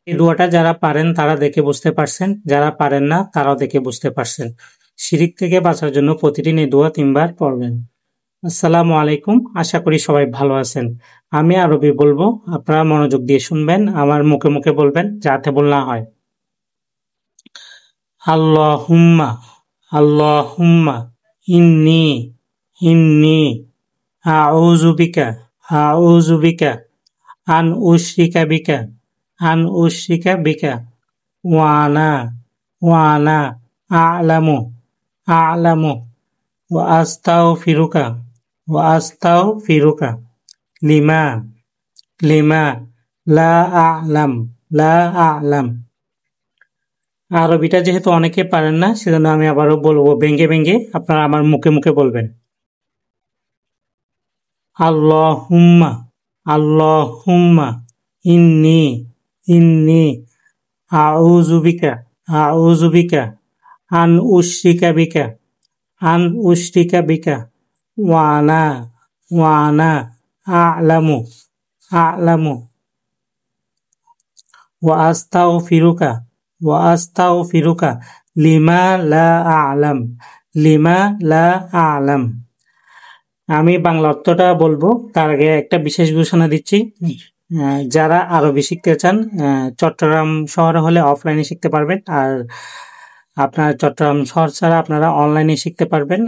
এই দোয়াটা যারা পারেন তারা দেখে বুঝতে পারছেন, যারা পারেন না তারাও দেখে বুঝতে পারছেন। শিরিক থেকে বাঁচার জন্য প্রতিদিন এই দোয়া 3 বার পড়বেন। আসসালামু আলাইকুম, আশা করি সবাই ভালো আছেন। আমি আরবি বলবো, আপনারা মনোযোগ দিয়ে শুনবেন, আমার মুখে মুখে বলবেন যাতে ভুল না হয়। আল্লাহুম্মা, আল্লাহুম্মা, ইন্নি, ইন্নি, আউযু বিকা, আউযু বিকা, আন উশরিকা বিকা, আন উশরিকা বিকা, ওয়ানা, ওয়ানা, আ'লামু, আ'লামু, ওয়া আস্তাগফিরুকা, ওয়া আস্তাগফিরুকা, লিমা, লিমা, লা আ'লাম, লা আ'লাম। আরবিটা যেহেতু অনেকে পারেন না, সেজন্য আমি আবারও বলবো ভেঙ্গে ভেঙ্গে, আপনারা আমার মুখে মুখে বলবেন। আল্লাহুম্মা, আল্লাহুম্মা, ইন্নি, ইন্নি, আউযু বিকা, আউযু বিকা, আন উশরিকা বিকা, আন উশরিকা বিকা, ওয়ানা, ওয়ানা, আ'লামু, আ'লামু, ওয়া আস্তাগফিরুকা, ওয়া আস্তাগফিরুকা, লিমা লা আ'লাম, লিমা লা আ'লাম। আমি বাংলা অর্থটা বলবো, তার আগে একটা বিশেষ ঘোষণা দিচ্ছি। যারা আরবি শিখতে চান, চট্টগ্রাম শহরে হলে অফলাইনে শিখতে পারবেন, আর আপনার চট্টগ্রাম শহর ছাড়া আপনারা অনলাইনে শিখতে পারবেন।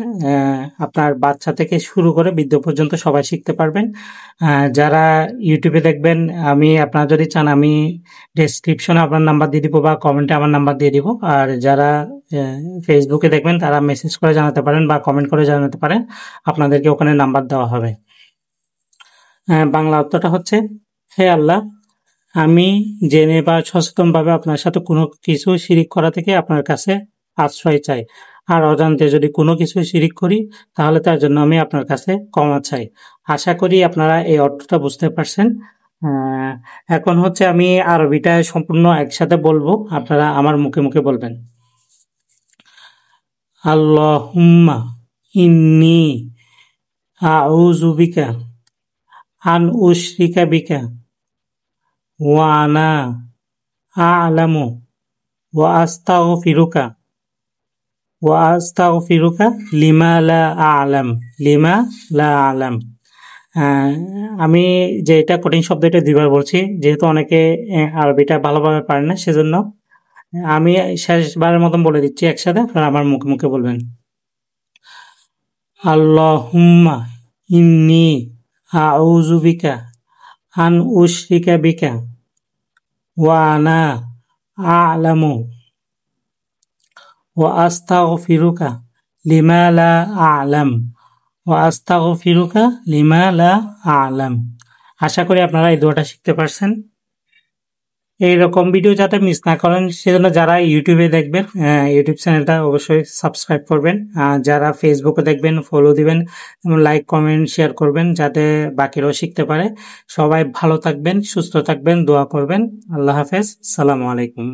আপনার বাচ্চা থেকে শুরু করে বৃদ্ধ পর্যন্ত সবাই শিখতে পারবেন। যারা ইউটিউবে দেখবেন, আপনারা যদি চান আমি ডেসক্রিপশনে আপনার নাম্বার দিয়ে দিব বা কমেন্টে আমার নাম্বার দিয়ে দিব। আর যারা ফেসবুকে দেখবেন তারা মেসেজ করে জানাতে পারেন বা কমেন্ট করে জানাতে পারেন, আপনাদেরকে ওখানে নাম্বার দেওয়া হবে। বাংলা অর্থটা হচ্ছে, হে আল্লাহ, আমি জেনে বা সচেতনভাবে আপনার সাথে কোনো কিছু শিরিক করা থেকে আপনার কাছে আশ্রয় চাই। আর অজান্তে যদি কোনো কিছু শিরিক করি, তাহলে তার জন্য আমি আপনার কাছে ক্ষমা চাই। আশা করি আপনারা এই অর্থটা বুঝতে পারছেন। এখন হচ্ছে আমি আরবিটা সম্পূর্ণ একসাথে বলবো, আপনারা আমার মুখে মুখে বলবেন। আল্লাহুম্মা, ইন্নি, আউযু বিকা, আন উশরিকা বিকা, ওয়ানা, আ'লামু, ওয়া আস্তাগফিরুকা, ওয়া আস্তাগফিরুকা, লিমা লা আ'লাম, লিমা লা আ'লাম। আমি যে এটা কঠিন শব্দ, এটা 2 বার বলছি, যেহেতু অনেকে আরবিটা ভালোভাবে পারেন না, সেজন্য আমি শেষবারের মতন বলে দিচ্ছি একসাথে, আপনারা আমার মুখে মুখে বলবেন। আল্লাহুম্মা, ইন্নি, আউযু বিকা, আন উশরিকা বিকা, ওয়া আনা, আ'লামু, ওয়া আস্তাগফিরুকা, লিমা লা আ'লাম, ওয়া আস্তাগফিরুকা, লিমা লা আ'লাম। আশা করি আপনারা এই দোয়াটা শিখতে পারছেন। এইরকম ভিডিও যাতে মিস না করেন, সেজন্য যারা ইউটিউবে দেখবেন, ইউটিউব চ্যানেলটা অবশ্যই সাবস্ক্রাইব করবেন। যারা ফেসবুকে দেখবেন, ফলো দিবেন, লাইক কমেন্ট শেয়ার করবেন, যাতে বাকিরাও শিখতে পারে। সবাই ভালো থাকবেন, সুস্থ থাকবেন, দোয়া করবেন। আল্লাহ হাফেজ, সালামু আলাইকুম।